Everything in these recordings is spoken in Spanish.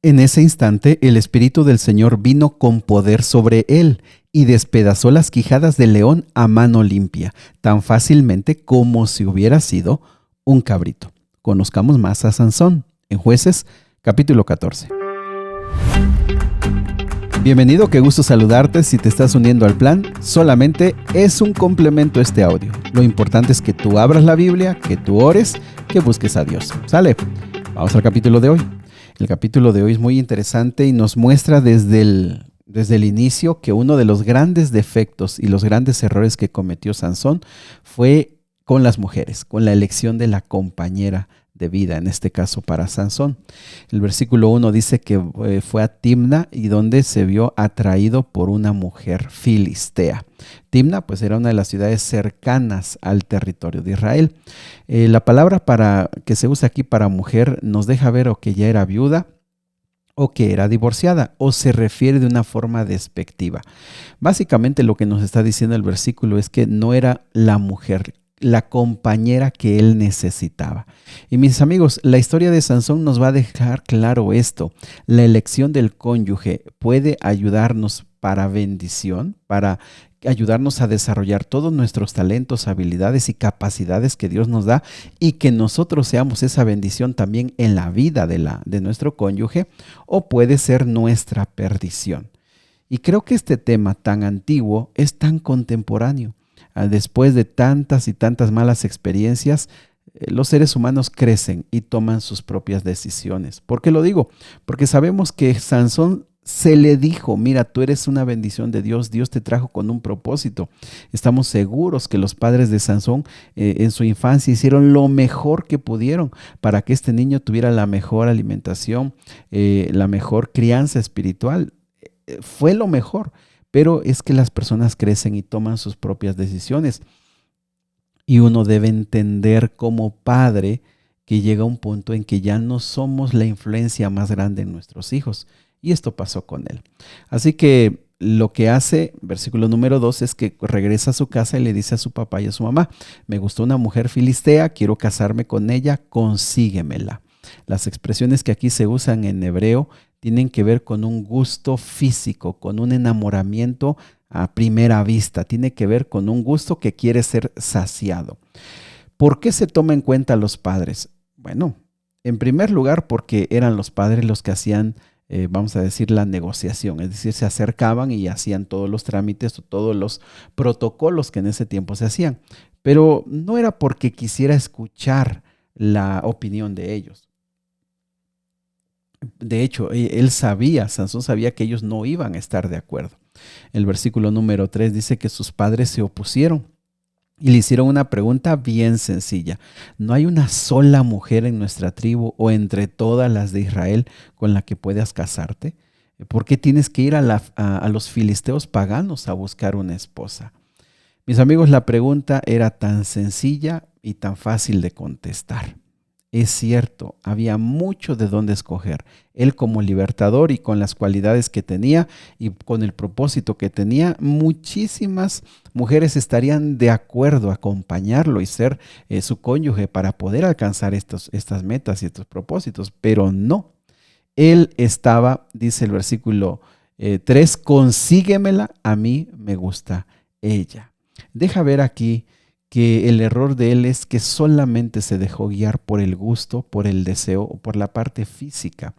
En ese instante el Espíritu del Señor vino con poder sobre él y despedazó las quijadas del león a mano limpia, tan fácilmente como si hubiera sido un cabrito. Conozcamos más a Sansón en Jueces capítulo 14. Bienvenido, qué gusto saludarte. Si te estás uniendo al plan, solamente es un complemento este audio. Lo importante es que tú abras la Biblia, que tú ores, que busques a Dios. ¿Sale? Vamos al capítulo de hoy. El capítulo de hoy es muy interesante y nos muestra desde el inicio que uno de los grandes defectos y los grandes errores que cometió Sansón fue con las mujeres, con la elección de la compañera de vida, en este caso para Sansón. El versículo 1 dice que fue a Timna y donde se vio atraído por una mujer filistea. Timna pues era una de las ciudades cercanas al territorio de Israel. La palabra que se usa aquí para mujer nos deja ver o que ya era viuda o que era divorciada, o se refiere de una forma despectiva. Básicamente lo que nos está diciendo el versículo es que no era la mujer, la compañera que él necesitaba. Y mis amigos, la historia de Sansón nos va a dejar claro esto. La elección del cónyuge puede ayudarnos para bendición, para ayudarnos a desarrollar todos nuestros talentos, habilidades y capacidades que Dios nos da y que nosotros seamos esa bendición también en la vida de nuestro cónyuge, o puede ser nuestra perdición. Y creo que este tema tan antiguo es tan contemporáneo. Después de tantas y tantas malas experiencias, los seres humanos crecen y toman sus propias decisiones. ¿Por qué lo digo? Porque sabemos que Sansón se le dijo, mira, tú eres una bendición de Dios, Dios te trajo con un propósito. Estamos seguros que los padres de Sansón en su infancia hicieron lo mejor que pudieron para que este niño tuviera la mejor alimentación, la mejor crianza espiritual. Fue lo mejor. Pero es que las personas crecen y toman sus propias decisiones. Y uno debe entender como padre que llega un punto en que ya no somos la influencia más grande en nuestros hijos. Y esto pasó con él. Así que lo que hace, versículo número 2, es que regresa a su casa y le dice a su papá y a su mamá, me gustó una mujer filistea, quiero casarme con ella, consíguemela. Las expresiones que aquí se usan en hebreo tienen que ver con un gusto físico, con un enamoramiento a primera vista. Tiene que ver con un gusto que quiere ser saciado. ¿Por qué se toma en cuenta a los padres? Bueno, en primer lugar porque eran los padres los que hacían, vamos a decir, la negociación. Es decir, se acercaban y hacían todos los trámites o todos los protocolos que en ese tiempo se hacían. Pero no era porque quisiera escuchar la opinión de ellos. De hecho, Sansón sabía que ellos no iban a estar de acuerdo. El versículo número 3 dice que sus padres se opusieron y le hicieron una pregunta bien sencilla. ¿No hay una sola mujer en nuestra tribu o entre todas las de Israel con la que puedas casarte? ¿Por qué tienes que ir a los filisteos paganos a buscar una esposa? Mis amigos, la pregunta era tan sencilla y tan fácil de contestar. Es cierto, había mucho de dónde escoger. Él como libertador y con las cualidades que tenía y con el propósito que tenía, muchísimas mujeres estarían de acuerdo a acompañarlo y ser su cónyuge para poder alcanzar estas metas y estos propósitos, pero no. Él estaba, dice el versículo 3, consíguemela, a mí me gusta ella. Deja ver aquí que el error de él es que solamente se dejó guiar por el gusto, por el deseo o por la parte física.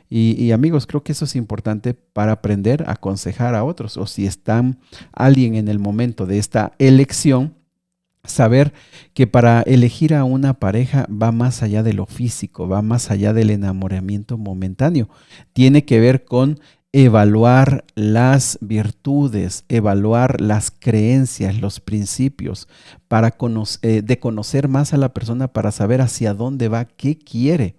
Y amigos, creo que eso es importante para aprender a aconsejar a otros, o si están alguien en el momento de esta elección, saber que para elegir a una pareja va más allá de lo físico, va más allá del enamoramiento momentáneo. Tiene que ver con evaluar las virtudes, evaluar las creencias, los principios, para conocer más a la persona, para saber hacia dónde va, qué quiere.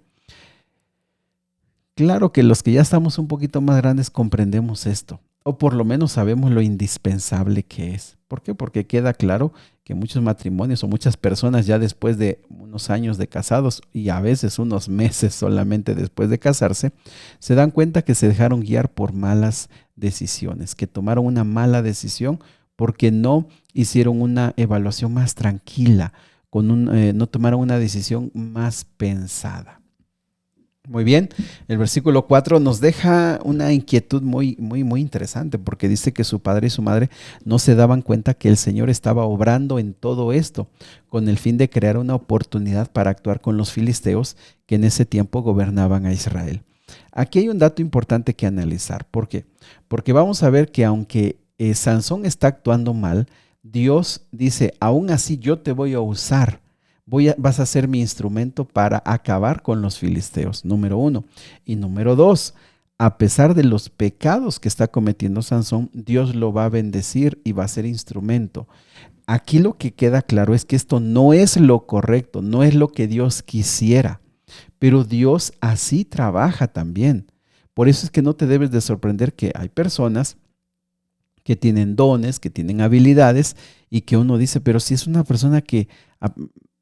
Claro que los que ya estamos un poquito más grandes comprendemos esto, o por lo menos sabemos lo indispensable que es. ¿Por qué? Porque queda claro que muchos matrimonios o muchas personas ya después de unos años de casados y a veces unos meses solamente después de casarse, se dan cuenta que se dejaron guiar por malas decisiones, que tomaron una mala decisión porque no hicieron una evaluación más tranquila, no tomaron una decisión más pensada. Muy bien, el versículo 4 nos deja una inquietud muy interesante, porque dice que su padre y su madre no se daban cuenta que el Señor estaba obrando en todo esto con el fin de crear una oportunidad para actuar con los filisteos que en ese tiempo gobernaban a Israel. Aquí hay un dato importante que analizar. ¿Por qué? Porque vamos a ver que aunque Sansón está actuando mal, Dios dice, aún así yo te voy a usar. Vas a ser mi instrumento para acabar con los filisteos, número 1. Y número 2, a pesar de los pecados que está cometiendo Sansón, Dios lo va a bendecir y va a ser instrumento. Aquí lo que queda claro es que esto no es lo correcto, no es lo que Dios quisiera, pero Dios así trabaja también. Por eso es que no te debes de sorprender que hay personas que tienen dones, que tienen habilidades y que uno dice, pero si es una persona que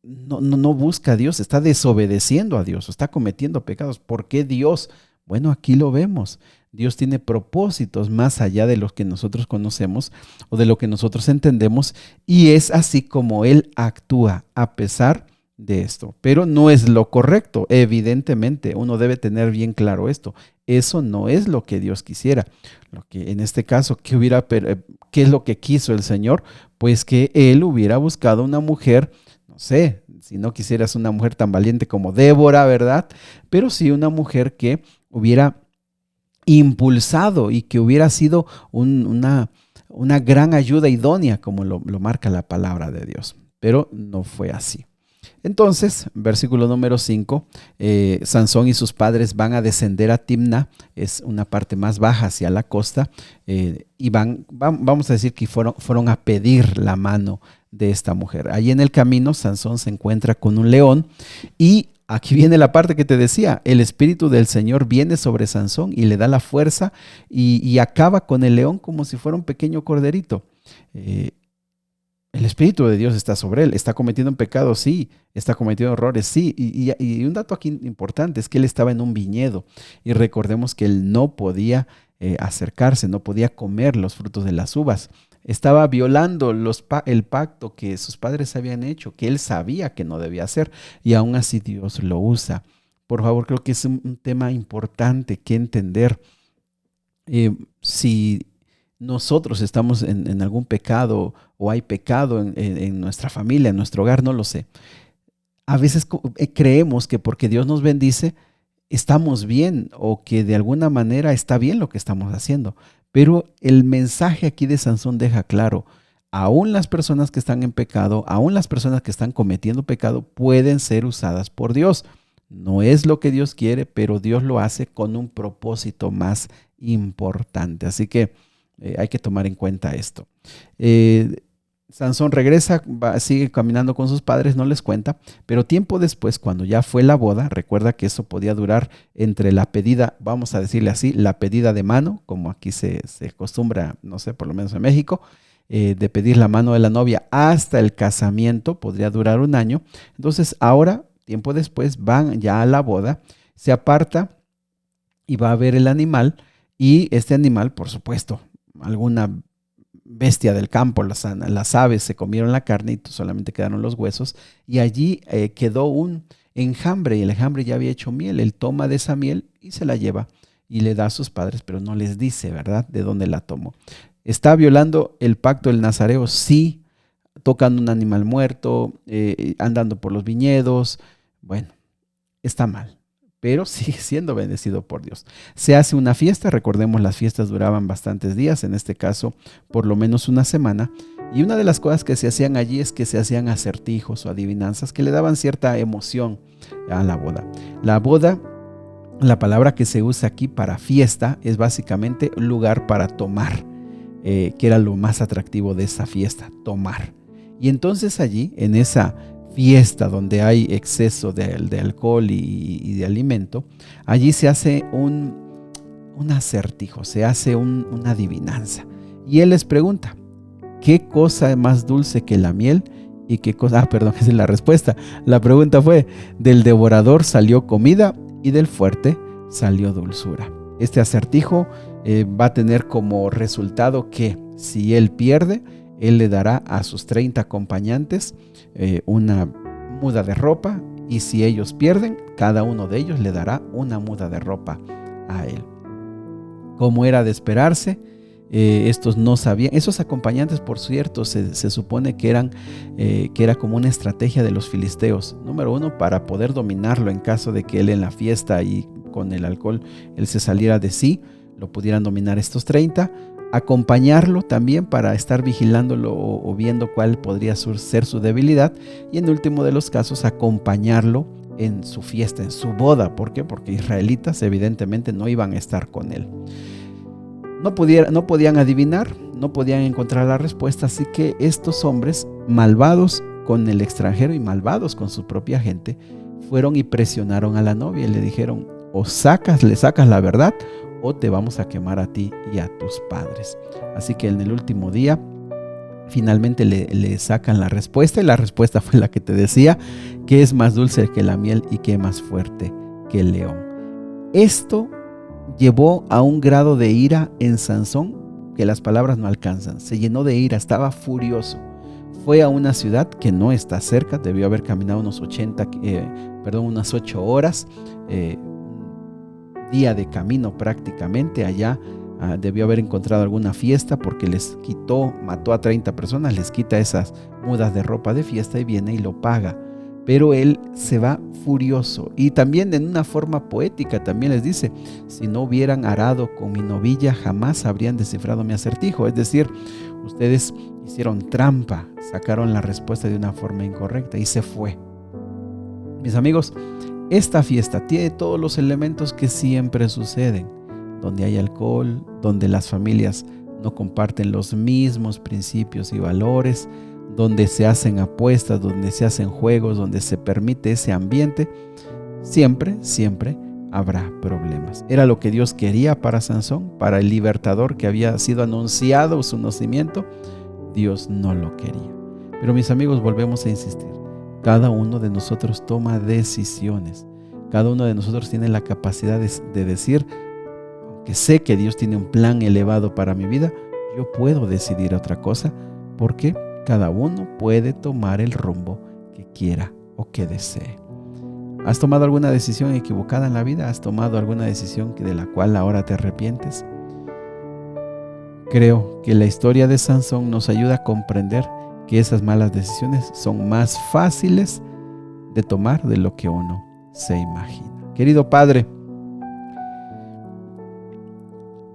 no busca a Dios, está desobedeciendo a Dios, está cometiendo pecados. ¿Por qué Dios? Bueno, aquí lo vemos. Dios tiene propósitos más allá de los que nosotros conocemos o de lo que nosotros entendemos, y es así como Él actúa a pesar de esto. Pero no es lo correcto, evidentemente. Uno debe tener bien claro esto. Eso no es lo que Dios quisiera. Lo que en este caso, ¿qué es lo que quiso el Señor? Pues que Él hubiera buscado una mujer, no sé, si no quisieras una mujer tan valiente como Débora, ¿verdad? Pero sí una mujer que hubiera impulsado y que hubiera sido una gran ayuda idónea, como lo marca la palabra de Dios. Pero no fue así. Entonces, versículo número 5, Sansón y sus padres van a descender a Timna, es una parte más baja hacia la costa, y vamos a decir que fueron a pedir la mano de esta mujer. Allí en el camino, Sansón se encuentra con un león, y aquí viene la parte que te decía, el Espíritu del Señor viene sobre Sansón y le da la fuerza y acaba con el león como si fuera un pequeño corderito. El Espíritu de Dios está sobre él. ¿Está cometiendo un pecado? Sí. ¿Está cometiendo errores? Sí. Y un dato aquí importante es que él estaba en un viñedo. Y recordemos que él no podía acercarse, no podía comer los frutos de las uvas. Estaba violando el pacto que sus padres habían hecho, que él sabía que no debía hacer. Y aún así Dios lo usa. Por favor, creo que es un tema importante que entender. Si nosotros estamos en algún pecado o hay pecado en nuestra familia, en nuestro hogar, no lo sé. A veces creemos que porque Dios nos bendice, estamos bien o que de alguna manera está bien lo que estamos haciendo. Pero el mensaje aquí de Sansón deja claro, aún las personas que están en pecado, aún las personas que están cometiendo pecado pueden ser usadas por Dios. No es lo que Dios quiere, pero Dios lo hace con un propósito más importante. Así que hay que tomar en cuenta esto. Sansón regresa, sigue caminando con sus padres, no les cuenta, pero tiempo después, cuando ya fue la boda, recuerda que eso podía durar entre la pedida, vamos a decirle así, la pedida de mano, como aquí se acostumbra, no sé, por lo menos en México, de pedir la mano de la novia hasta el casamiento, podría durar 1 año. Entonces ahora, tiempo después, van ya a la boda, se aparta y va a ver el animal, y este animal, por supuesto, alguna bestia del campo, las aves se comieron la carne y solamente quedaron los huesos, y allí quedó un enjambre, y el enjambre ya había hecho miel. Él toma de esa miel y se la lleva y le da a sus padres, pero no les dice, ¿verdad?, de dónde la tomó. ¿Está violando el pacto del nazareo? Sí, tocando un animal muerto, andando por los viñedos. Bueno, está mal, pero sigue siendo bendecido por Dios. Se hace una fiesta, recordemos, las fiestas duraban bastantes días, en este caso por lo menos 1 semana, y una de las cosas que se hacían allí es que se hacían acertijos o adivinanzas que le daban cierta emoción a la boda. La boda, la palabra que se usa aquí para fiesta, es básicamente lugar para tomar, que era lo más atractivo de esa fiesta, tomar. Y entonces allí, en esa fiesta donde hay exceso de alcohol y de alimento, allí se hace un acertijo, se hace una adivinanza. Y él les pregunta, ¿qué cosa es más dulce que la miel? Y qué cosa, esa es la respuesta. La pregunta fue, del devorador salió comida y del fuerte salió dulzura. Este acertijo va a tener como resultado que si él pierde, él le dará a sus 30 acompañantes una muda de ropa y si ellos pierden, cada uno de ellos le dará una muda de ropa a él. Como era de esperarse, estos no sabían. Esos acompañantes, por cierto, se supone que era como una estrategia de los filisteos. Número uno, para poder dominarlo en caso de que él en la fiesta y con el alcohol él se saliera de sí, lo pudieran dominar estos 30. Acompañarlo también para estar vigilándolo o viendo cuál podría ser su debilidad. Y en último de los casos, acompañarlo en su fiesta, en su boda. ¿Por qué? Porque israelitas evidentemente no iban a estar con él. No podían adivinar, no podían encontrar la respuesta, así que estos hombres, malvados con el extranjero y malvados con su propia gente, fueron y presionaron a la novia y le dijeron: o le sacas la verdad, o te vamos a quemar a ti y a tus padres. Así que en el último día, finalmente le sacan la respuesta, y la respuesta fue la que te decía, que es más dulce que la miel y que es más fuerte que el león. Esto llevó a un grado de ira en Sansón que las palabras no alcanzan. Se llenó de ira, estaba furioso. Fue a una ciudad que no está cerca, debió haber caminado unas 8 horas, día de camino prácticamente. Allá debió haber encontrado alguna fiesta, porque mató a 30 personas, les quita esas mudas de ropa de fiesta y viene y lo paga. Pero él se va furioso, y también en una forma poética también les dice: si no hubieran arado con mi novilla, jamás habrían descifrado mi acertijo. Es decir, ustedes hicieron trampa, sacaron la respuesta de una forma incorrecta, y se fue. Mis amigos, esta fiesta tiene todos los elementos que siempre suceden, donde hay alcohol, donde las familias no comparten los mismos principios y valores, donde se hacen apuestas, donde se hacen juegos, donde se permite ese ambiente. Siempre habrá problemas. Era lo que Dios quería para Sansón, para el libertador que había sido anunciado su nacimiento. Dios no lo quería. Pero mis amigos, volvemos a insistir. Cada uno de nosotros toma decisiones. Cada uno de nosotros tiene la capacidad de decir: aunque sé que Dios tiene un plan elevado para mi vida, yo puedo decidir otra cosa, porque cada uno puede tomar el rumbo que quiera o que desee. ¿Has tomado alguna decisión equivocada en la vida? ¿Has tomado alguna decisión de la cual ahora te arrepientes? Creo que la historia de Sansón nos ayuda a comprender que esas malas decisiones son más fáciles de tomar de lo que uno se imagina. Querido Padre,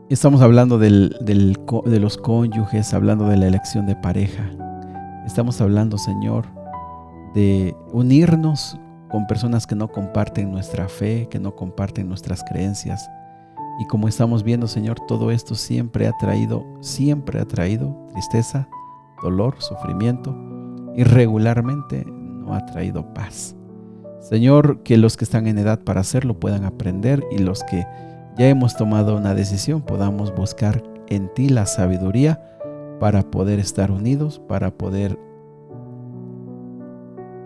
estamos hablando de los cónyuges, hablando de la elección de pareja. Estamos hablando, Señor, de unirnos con personas que no comparten nuestra fe, que no comparten nuestras creencias. Y como estamos viendo, Señor, todo esto siempre ha traído tristeza, dolor, sufrimiento, y regularmente no ha traído paz. Señor, que los que están en edad para hacerlo puedan aprender, y los que ya hemos tomado una decisión podamos buscar en ti la sabiduría para poder estar unidos, para poder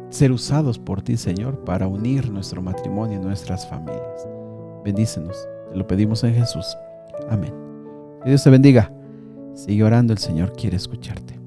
ser usados por ti, Señor, para unir nuestro matrimonio y nuestras familias. Bendícenos, te lo pedimos en Jesús. Amén. Que Dios te bendiga. Sigue orando, el Señor quiere escucharte.